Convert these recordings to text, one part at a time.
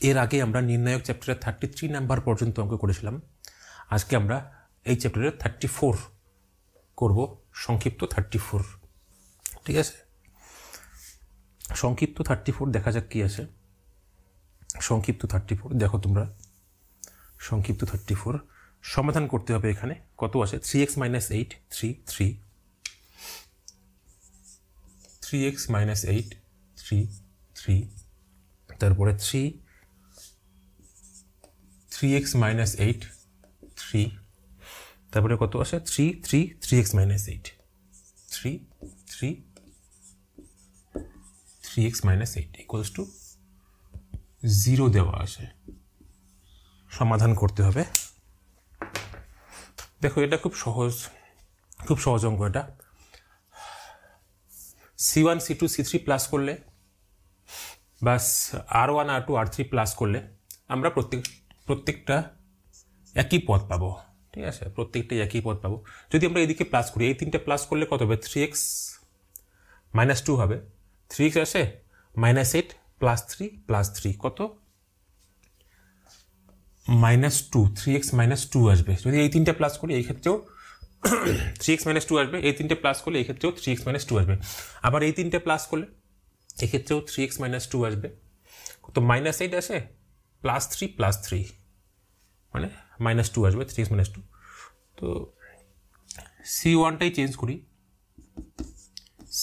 এর আগে আমরা নির্ণায়ক চ্যাপ্টারে 33 নাম্বার পর্যন্ত অঙ্ক করেছিলাম। আজকে আমরা এই চ্যাপ্টারে 34 করব, সংক্ষিপ্ত 34। ঠিক আছে, সংক্ষিপ্ত 34 দেখা যাক কি আছে। সংক্ষিপ্ত 34 দেখো তোমরা, সংক্ষিপ্ত 34 সমাধান করতে হবে। এখানে কত আছে? 3x - 8 3x - 8 3 তারপরে 3x - 8 3 তারপরে কত আছে? 3x - 8 3x - 8 ইকুয়ালস টু 0 দেওয়া আছে। সমাধান করতে হবে। দেখো এটা খুব সহজ অঙ্ক। এটা C1 C2 C3 প্লাস করলে বা R1 R2 R3 প্লাস করলে আমরা প্রত্যেকটা একই পদ পাবো। ঠিক আছে, প্রত্যেকটা একই পদ পাবো। যদি আমরা এদিকে প্লাস করি, এই তিনটে প্লাস করলে কত হবে? 3x - 2 হবে। 3x আসে -8 + 3 কত? -2 3x - 2 আসবে। যদি এই তিনটে প্লাস করি এই ক্ষেত্রেও 3x - 2 আসবে। এই তিনটে প্লাস করলে এই ক্ষেত্রেও 3x - 2 আসবে। আবার এই তিনটে প্লাস করলে এক্ষেত্রেও 3x - 2 আসবে। কত? -8 আসে +3 মানে -2 আসবে, 3x - 2। তো C1টাই চেঞ্জ করি।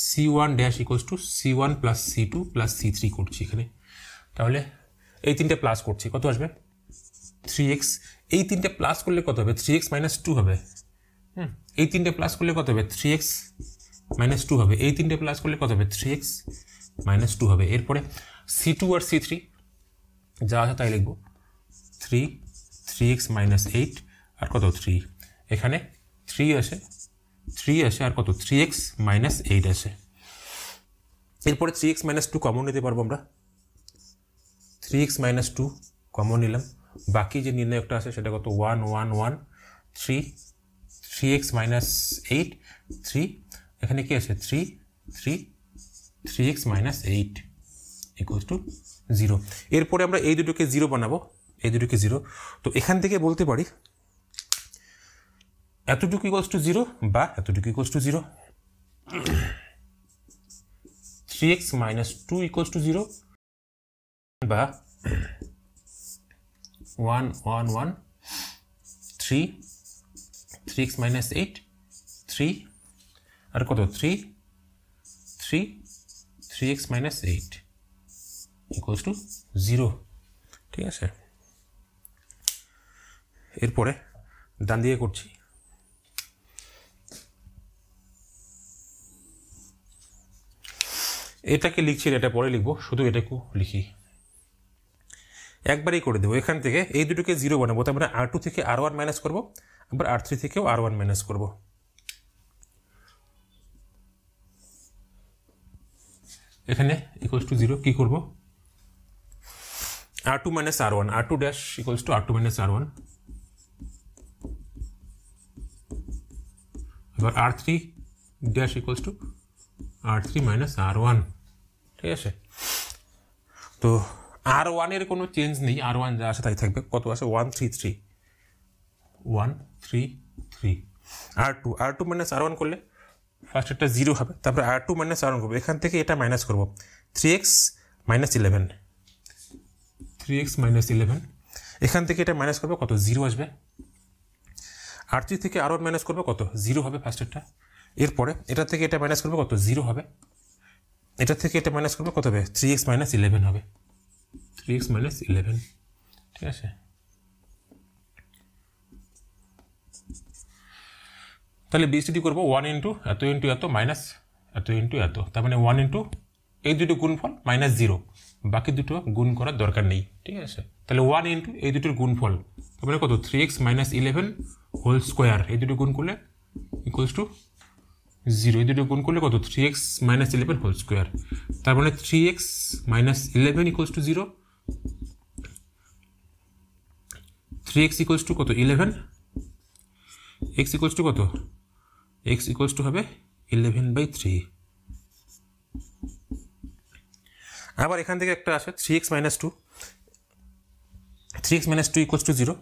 C1 dash equals two C1 + C2 + C3 করছি এখানে। তাহলে এই তিনটে প্লাস করছি, কত আসবে? 3x। এই তিনটে প্লাস করলে কত হবে? 3x - 2 হবে। এই তিনটে প্লাস করলে কত হবে? 3x - 2 হবে। এই তিনটে প্লাস করলে কত হবে? 3x - 2 হবে। এরপরে C2 আর C3 যা আছে তাই লিখব। 3x - 8 আর কত? 3। এখানে 3 আসে আর কত? 3x - 8 আসে। এরপরে 3x - 2 কমন নিতে পারবো আমরা। 3x - 2 কমন নিলাম। বাকি যে নির্ণায়কটা আছে সেটা কত? 1 1 1 3 3x - 8 3। এখানে কি আছে? 3x - 8 equals to 0। এরপরে আমরা এই দুটোকে 0 বানাবো, এই দুটোকে 0। তো এখান থেকে বলতে পারি এতটুকু ইকুয়ালস টু 0 বা এতটুকু equals to 0। 3x - 2 equals to 0 বা 1 1 1 3x - 8 3 আর কত? 3x - 8 equals to 0। ঠিক আছে, এরপরে ডান দিকে করছি। এটাকে লিখছি, এটা পরে লিখবো, শুধু এটাকেও লিখি। একবারই করে দেবো। এখান থেকে এই দুটোকে 0 বানাবো। তার মানে R2 থেকে R1 মাইনাস করবো, আবার R3 থেকেও R1 মাইনাস করবো। এখানে ইকুয়ালস টু 0 কি করবো? R2 - R1 R2 dash equals two R2 - R1। এবার R3 dash equals two R3 - R1। ঠিক আছে, তো R1 এর কোনো চেঞ্জ নেই, R1 যা আছে তাই থাকবে। কত আছে? 1 3 3 1 3 3। R2 - R1 করলে ফার্স্ট একটা 0 হবে, তারপরে R2 - R1 করবো। এখান থেকে এটা মাইনাস করবো, 3x - 11 3x - 11। এখান থেকে এটা মাইনাস করবো, কত? 0 আসবে। R3 থেকে R1 মাইনাস করবো, কত? 0 হবে ফার্স্টেরটা। এরপরে এটা থেকে এটা মাইনাস করবো, কত? 0 হবে। এটা থেকে এটা মাইনাস করবো, কত হবে? 3x - 11 হবে। 3x - 11। ঠিক আছে, তাহলে বিস্তৃতি করবো 1 ইন্টু এত ইন্টু এত মাইনাস এত ইন্টু এত। তার মানে 1 ইন্টু এই দুটো গুণফল -0, বাকি দুটো গুণ করার দরকার নেই। ঠিক আছে, তাহলে 1 ইন্টু এই দুটোর গুণফল, তার মানে কত? 3x - 11 whole square. এই দুটো গুণ করলে ইকুয়ালস টু 0। এই দুটো গুণ করলে কত? 3x - 11 whole square. তার মানে 3x - 11 equals to 0। 3x equals to কত? 11। x ইকুয়ালস টু কত? x ইকুয়ালস টু হবে 11/3। আবার এখান থেকে একটা আসে 3x - 2। 3x minus 2 equals to 0,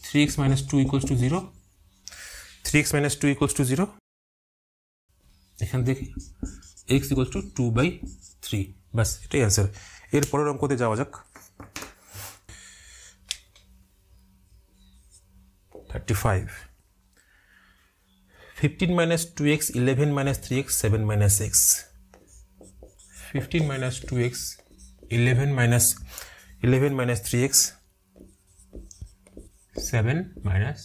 3x minus 2 equals to 0, 3x minus 2 equals to 0, এখান থেকে x equals to 2/3, বাস এটাই অ্যান্সার। এর পরের অঙ্কতে যাওয়া যাক। 35, 15 minus 2x, 11 minus 3x, 7 minus x, 15 minus 2x, 11 minus 3x, 7 minus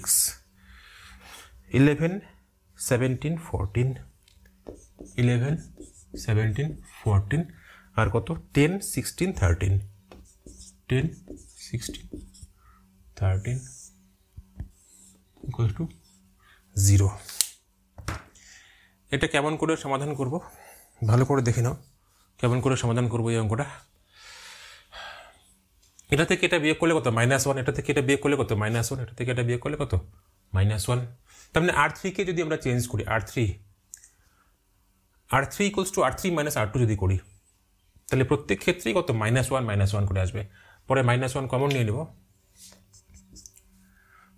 x, 11, 17, 14, 11, 17, 14 আর কত 10, 16, 13, 10, 16, 13 equals to 0। এটা কেমন করে সমাধান করব ভালো করে দেখে নাও, কেমন করে সমাধান করব এই অঙ্কটা। এটা থেকে এটা বিয়োগ করলে কত -1, এটা থেকে এটা বিয়োগ করলে কত -1, এটা থেকে এটা বিয়োগ করলে কত -1। তার মানে R3 কে যদি আমরা চেঞ্জ করি, R3 equals to R3 minus R2 যদি করি, তাহলে প্রত্যেক ক্ষেত্রেই কত -1 করে আসবে। পরে -1 কমন নিয়ে নেব,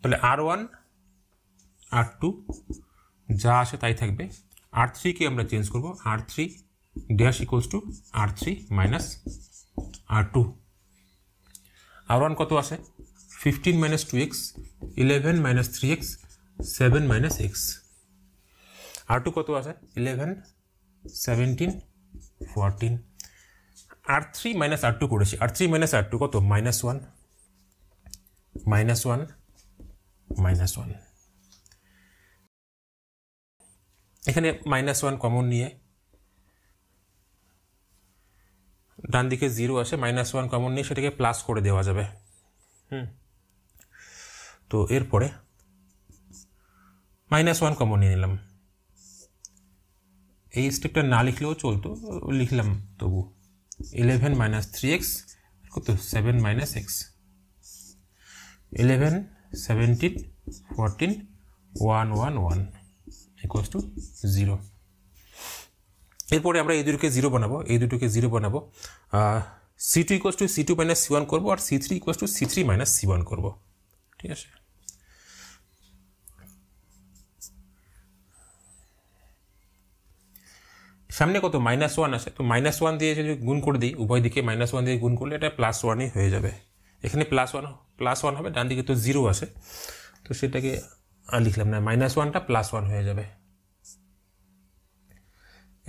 তাহলে R1 R2 যা আসে তাই থাকবে। R3 কে আমরা চেঞ্জ করব, R3 dash equals two R3 minus R2। R1 কত আসে 15 minus 2x, 11 minus 3x, 7 minus x। R2 কত আসে 11, 17, 14। R3 minus R2 করেছি, R3 minus R2 কত -1, -1। এখানে -1 কমন নিয়ে ডান দিকে 0 আসে, -1 কমন নিয়ে সেটাকে প্লাস করে দেওয়া যাবে। তো এরপরে -1 কমন নিয়ে নিলাম। এই স্টেপটা না লিখলেও চলতো, লিখলাম তবু। 11 minus 3x কত 7 minus x, 11, 17, 14, 1, 1, 1 equals to 0। এরপরে আমরা এই দুটোকে 0 বানাবো, C2 equals to C2 minus C1 করবো, আর C3 equals to C3 minus C1 করবো। ঠিক আছে, সামনে কত -1 আসে, তো -1 দিয়ে যদি গুণ করে দিই, উভয় দিকে -1 দিয়ে গুণ করলে এটা +1ই হয়ে যাবে। এখানে +1 হবে, ডান দিকে তো 0 আসে, তো সেটাকে আর লিখলাম না, -1টা +1 হয়ে যাবে।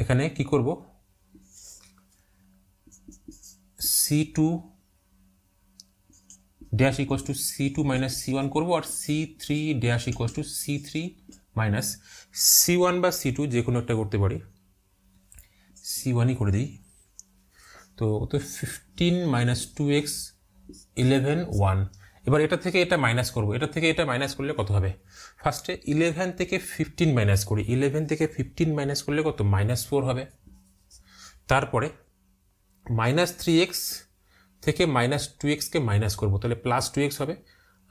এখানে কি করব, C2 dash equals to C2 minus C1 করব, আর C3 dash equals two C3 minus C1 বা C2 যে কোনো একটা করতে পারি, C1ই করে দিই। তো 15 মাইনাস 2x, 11, 1। এবার এটা থেকে এটা মাইনাস করব, এটা থেকে এটা মাইনাস করলে কত হবে, ফার্স্টে 11 থেকে 15 মাইনাস করি, 11 থেকে 15 মাইনাস করলে কত -4 হবে। তারপরে -3x থেকে -2x কে মাইনাস করব, তাহলে +2x হবে,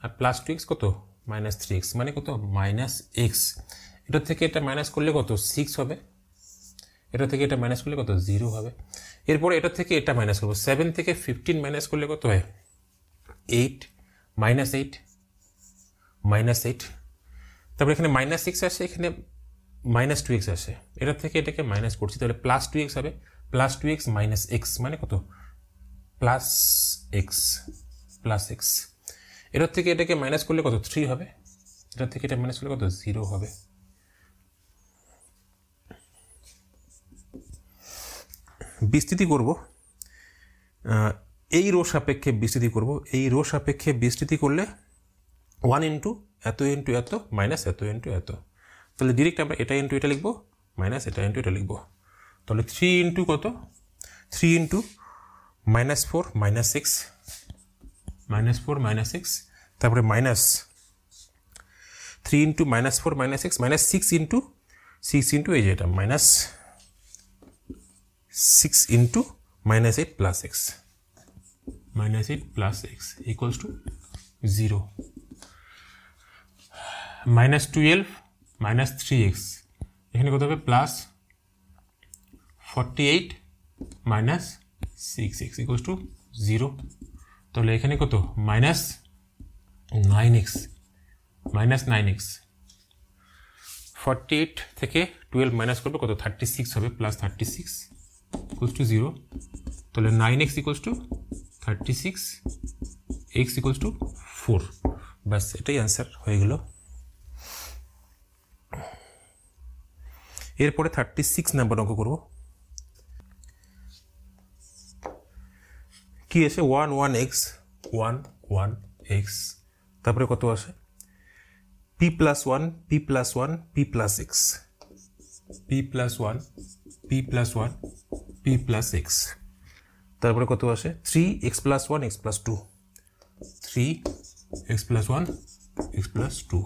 আর +2x কত -3x, মানে কত -x। এটা থেকে এটা মাইনাস করলে কত 6 হবে, এটা থেকে এটা মাইনাস করলে কত 0 হবে। এরপরে এটা থেকে এটা মাইনাস করব, 7 থেকে 15 মাইনাস করলে কত হয় 8, -8। তারপরে এখানে -6 আসে, এখানে -2x আসে, এটা থেকে এটাকে মাইনাস করছি, তাহলে +2x হবে, +2x মাইনাস x মানে কত +x। এটার থেকে এটাকে মাইনাস করলে কত 3 হবে, এটার থেকে এটা মাইনাস করলে কত 0 হবে। বিস্তৃতি করব, এই রো সাপেক্ষে বিস্তৃতি করব, এই রো সাপেক্ষে বিস্তৃতি করলে 1 ইন্টু এত ইন্টু এত মাইনাস এত ইন্টু এত, তাহলে ডিরেক্ট আমরা এটা ইন্টু এটা লিখবো, মাইনাস এটা ইন্টু এটা লিখবো। তাহলে 3 ইন্টু কত, 3 ইন্টু -4 -6, -4 -6, তারপরে মাইনাস 3 ইন্টু -4 -6, -6 ইন্টু এই যে এটা -6 into -8 plus x, -8 plus x equals to 0। -12 -3x, এখানে কত হবে +48 -6 6x ইকুয়ালস টু 0। তাহলে এখানে কত মাইনাস 9x 48 থেকে 12 মাইনাস করবে কত 36 হবে প্লাস 36 ইকুয়ালস টু 0। তাহলে 9x equals to 36 x equals to 4। বাস এটাই অ্যান্সার হয়ে গেল। এরপরে 36 নাম্বার অঙ্ক করব। কি আছে 1 1x তারপরে কত আছে p plus 1 p plus 1 p plus x p plus 1 p plus 1 p plus x তারপরে কত আছে 3x plus 1 x plus 2 3x plus 1 x plus 2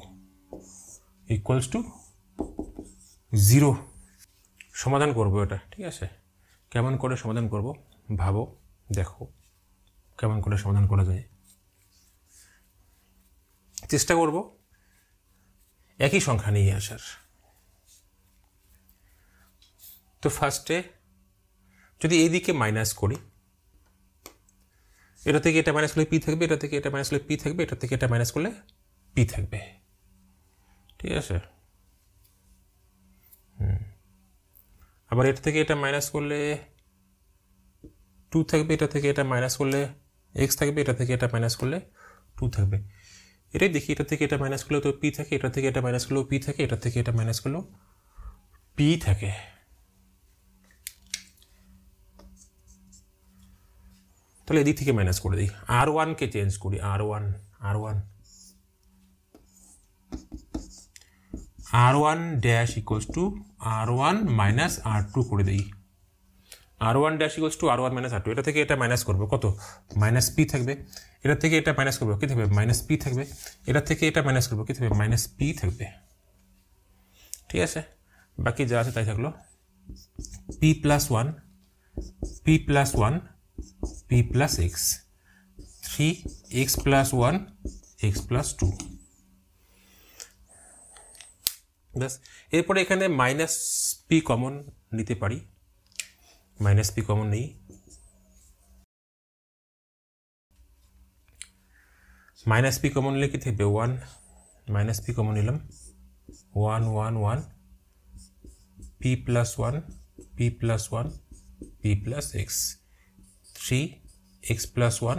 equals to 0। সমাধান করব এটা, ঠিক আছে? কেমন করে সমাধান করব ভাবো, দেখো কেমন করে সমাধান করা যায়। চেষ্টা করব একই সংখ্যা নিয়ে আসার। তো ফার্স্টে যদি এই দিকে মাইনাস করি, এটা থেকে এটা মাইনাস করলে পি থাকবে, এটা থেকে এটা মাইনাস করলে পি থাকবে, এটা থেকে এটা মাইনাস করলে পি থাকবে, ঠিক আছে? আবার এটা থেকে এটা মাইনাস করলে 2 থাকবে, এটা থেকে এটা মাইনাস করলে x থাকবে, এটা থেকে এটা মাইনাস করলে 2 থাকবে। এটাই দেখি, এটা থেকে এটা মাইনাস করলেও তো পি থাকে, এটা থেকে এটা মাইনাস করলেও পি থাকে, এটা থেকে এটা মাইনাস করলেও পি থাকে। তাহলে এদিক থেকে মাইনাস করে দিই, r1 কে চেঞ্জ করি, r1 dash equals two r1 minus r2 করে দিই। r1 dash equals two r1 minus r2, এটা থেকে এটা মাইনাস করবো কত মাইনাস পি থাকবে, এটা থেকে এটা মাইনাস করবো কি থাকবে মাইনাস পি থাকবে, এটা থেকে এটা মাইনাস করবো কি থাকবে মাইনাস পি থাকবে, ঠিক আছে? বাকি যা আছে তাই থাকলো p plus 1 p plus 1 p plus x 3x plus 1 x plus 2। ব্যাস, এরপরে এখানে মাইনাস পি কমন নিতে পারি, মাইনাস পি কমন নেই, মাইনাস পি কমন নিলে কি থাকবে 1, মাইনাস পি কমন নিলাম 1 1 1 p plus 1 p plus 1 p plus x 3x plus 1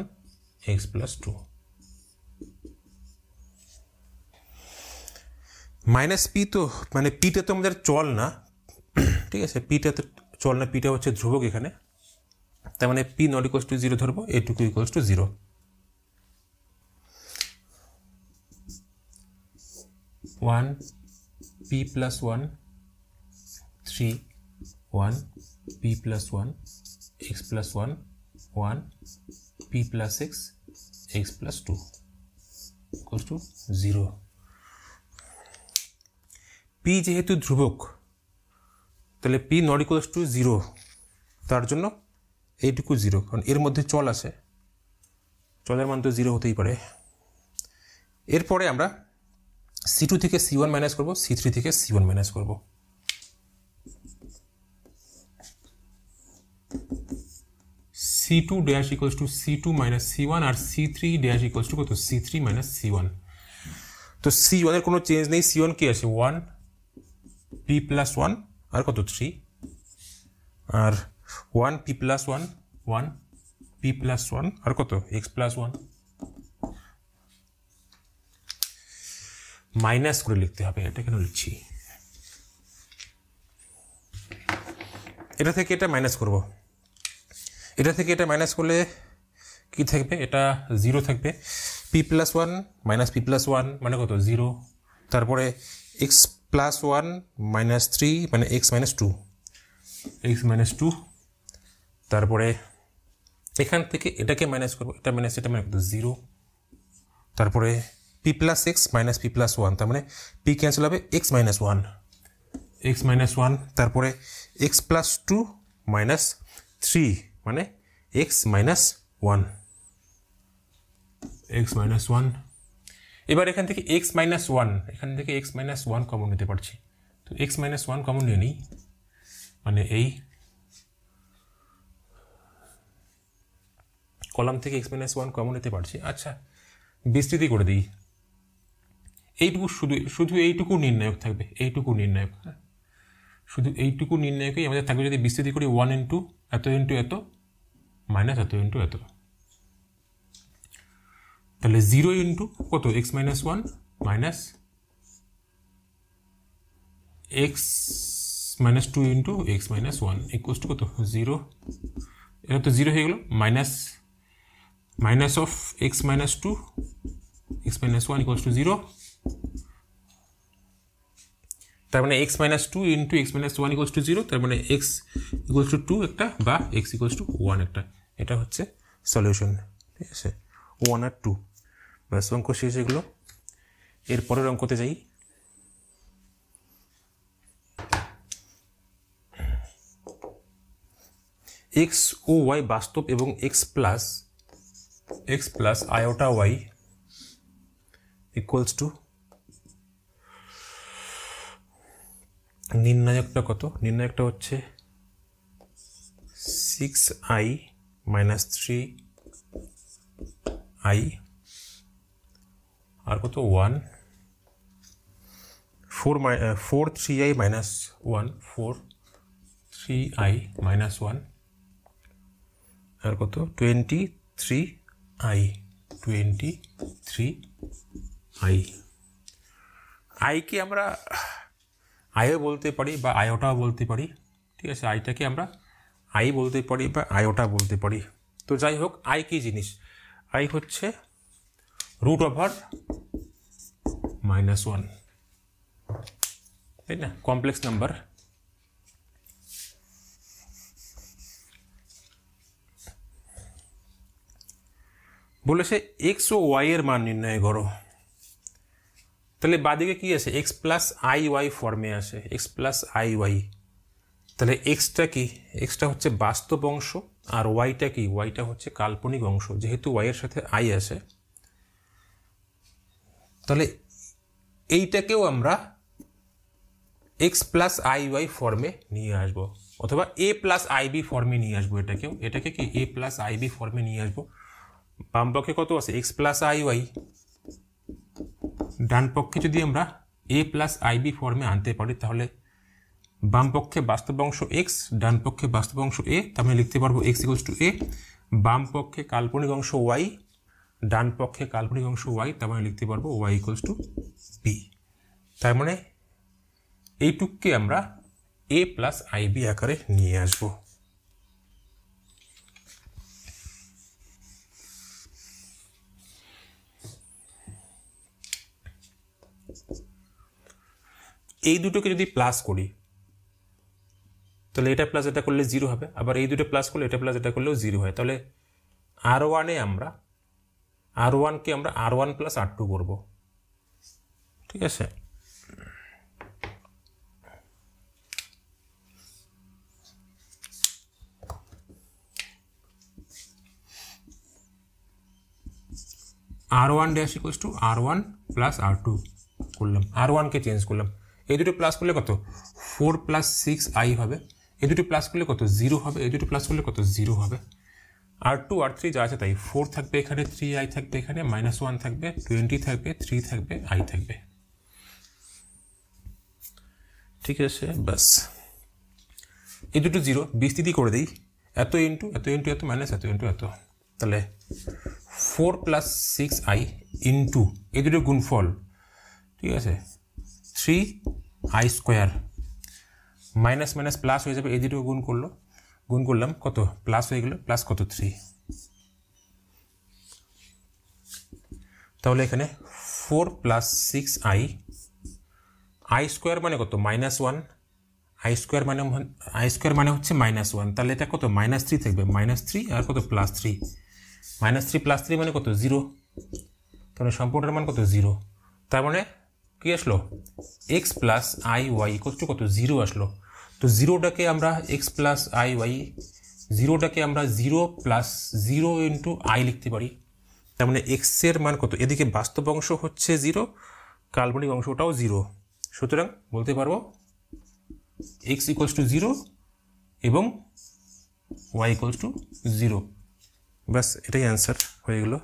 x plus 2। Minus P তো মানে পিটা তো আমাদের চল না, ঠিক আছে? পিটা তো চল না, পিটা হচ্ছে ধ্রুবক এখানে, তার মানে পি নট ইকুয়ালস টু 0 ধরবো, এটুকু equals to 0। 1 p plus 1 3 1 p plus 1 x plus 1 1 p plus x x plus 2 equals to 0। P যেহেতু ধ্রুবক তাহলে পি নট ইকুয়ালস টু 0, তার জন্য এইটুকু 0, কারণ এর মধ্যে চল আছে, চলের মান তো 0 হতেই পারে। এরপরে আমরা C2 থেকে C1 মাইনাস করবো, C3 থেকে C1 মাইনাস করবো। C2 dash equals to C2 minus C1 আর C3 ড্যাশ ইকুয়ালস টু কত C3 মাইনাস C1। তো C1 এর কোনো চেঞ্জ নেই, C1 কি আছে 1 p প্লাস 1 আর কত 3 আর 1 p প্লাস 1 1 p প্লাস 1 আর কত x প্লাস 1। মাইনাস করে লিখতে হবে, এটা কেন লিখছি, এটা থেকে এটা মাইনাস করব, এটা থেকে এটা মাইনাস করলে কি থাকবে, এটা 0 থাকবে, p plus 1 minus p plus 1 মানে কত 0, তারপরে x প্লাস 1 মাইনাস 3 মানে x মাইনাস 2, x মাইনাস 2, তারপরে এখান থেকে এটাকে মাইনাস করবো, এটা মাইনাস এটা মানে কত 0, তারপরে p plus x minus p plus 1, তার মানে p ক্যান্সেল হবে x মাইনাস 1, x মাইনাস 1, তারপরে x প্লাস 2 মাইনাস 3 মানে x মাইনাস 1, x মাইনাস 1। এবার এখান থেকে x মাইনাস 1, এখান থেকে x মাইনাস 1 কমন নিতে পারছি, তো x মাইনাস 1 কমন নিয়ে নিই, মানে এই কলাম থেকে x - 1 কমন নিতে পারছি। আচ্ছা, বিস্তৃতি করে দিই। এইটুকু শুধু এইটুকু নির্ণায়ক থাকবে, এইটুকু নির্ণায়ক, হ্যাঁ, শুধু এইটুকু নির্ণায়কই আমাদের থাকবে। যদি বিস্তৃতি করি 1 ইন্টু এত মাইনাস এত ইন্টু এত, তাহলে 0 ইন্টু কত x - 1 minus x - 2 into x - 1 equals to কত 0। এটা তো 0 হয়ে গেল। Minus of x - 2 x - 1 equals to 0। তার মানে x - 2 into x - 1 equals to 0। তার মানে x ইকুয়ালস টু 2 একটা বা x ইকুয়ালস টু 1 একটা। এটা হচ্ছে সলিউশন, ঠিক আছে, 1 আর 2। ব্যাস, অঙ্ক শেষ এগুলো। এরপরের অঙ্কতে যাই। x ও y বাস্তব এবং x plus iota y equals to, নির্ণায়কটা কত? নির্ণায়কটা হচ্ছে 6i মাইনাস 3i আর কত 1 4 3i মাইনাস 1 4 3i মাইনাস 1 আর কত 23i আইকে আমরা আইও বলতে পারি বা আয়োটাও বলতে পারি, ঠিক আছে। আইটাকে আমরা আই বলতে পারি বা আয়োটা বলতে পারি। তো যাই হোক, আই কি জিনিস? আই হচ্ছে √(-1), তাই না, কমপ্লেক্স নাম্বার। বলেছে এক্স ও ওয়াই এর মান নির্ণয় করো। তাহলে বাদিকে কি আছে? এক্স প্লাস আই ওয়াই ফর্মে আছে, এক্স প্লাস আই ওয়াই। তাহলে এক্সটা কি? এক্সটা হচ্ছে বাস্তব অংশ, আর ওয়াইটা কি? ওয়াইটা হচ্ছে কাল্পনিক অংশ। যেহেতু ওয়াই এর সাথে আই আছে, তাহলে এইটাকেও আমরা এক্স প্লাস আই ওয়াই ফর্মে নিয়ে আসবো, অথবা এ প্লাস আই বি ফর্মে নিয়ে আসবো। এটাকে কি এ প্লাস আই বি ফর্মে নিয়ে আসবো। বাম পক্ষে কত আছে? X plus I y. ডান পক্ষে যদি আমরা এ প্লাস আই বি ফর্মে আনতে পারি, তাহলে বাম পক্ষে বাস্তব অংশ এক্স, ডান পক্ষে বাস্তব অংশ এ, তার মানে লিখতে পারবো এক্স ইকুয়ালস টু এ। বাম পক্ষে কাল্পনিক অংশ ওয়াই, ডান পক্ষে কাল্পনিক অংশ ওয়াই, তার মানে লিখতে পারবো ওয়াই ইকুয়ালস টু বি। তার মানে এইটুককে আমরা এ প্লাস আই বি আকারে নিয়ে আসবো। এই দুটোকে যদি প্লাস করি, তাহলে এটা প্লাস এটা করলে 0 হবে। আবার এই দুটো প্লাস করলে এটা প্লাস এটা করলেও 0 হয়। তাহলে R1কে আমরা R1 প্লাস R2 করব, ঠিক আছে। R1 dash equals two R1 plus R2 করলাম, R1কে চেঞ্জ করলাম। এই দুটো প্লাস করলে কত? 4 প্লাস 6i হবে। এই দুটো প্লাস করলে কত? 0 হবে। এই দুটো প্লাস করলে কত? 0 হবে। R2 R3 যা আছে তাই, 4 থাকবে এখানে, 3i থাকবে এখানে, -1 থাকবে, 20 থাকবে, 3 থাকবে, i থাকবে, ঠিক আছে। বাস, এই দুটো 0 বিস্তৃতি করে দিই, এত ইন্টু এত ইন্টু এত মাইনাস এত ইন্টু এত। তাহলে 4 প্লাস 6i ইন্টু এই দুটো গুণফল, ঠিক আছে, 3i square, minus minus plus হয়ে যাবে। এই দুটো গুণ করলাম কত? প্লাস হয়ে গেল, প্লাস কত? 3। তাহলে এখানে 4 প্লাস 6i, আই স্কোয়ার মানে কত? -1, আই স্কোয়ার মানে হচ্ছে -1। তাহলে এটা কত? -3 থাকবে, -3 আর কত? +3, -3 +3 মানে কত? 0। তাহলে সম্পূর্ণের মান কত? 0। তার মানে কি আসলো? X plus I Y equal to কত? 0 আসলো। তো 0টাকে আমরা এক্স প্লাস আই ওয়াই, 0টাকে আমরা 0 প্লাস 0 ইন্টু আই লিখতে পারি। তার মানে এক্সের মান কত? এদিকে বাস্তব অংশ হচ্ছে 0, কাল্পনিক অংশটাও 0। সুতরাং বলতে পারবো এক্স ইকুয়ালস টু 0 এবং ওয়াই ইকুয়ালস টু 0। ব্যাস এটাই অ্যান্সার হয়ে গেলো।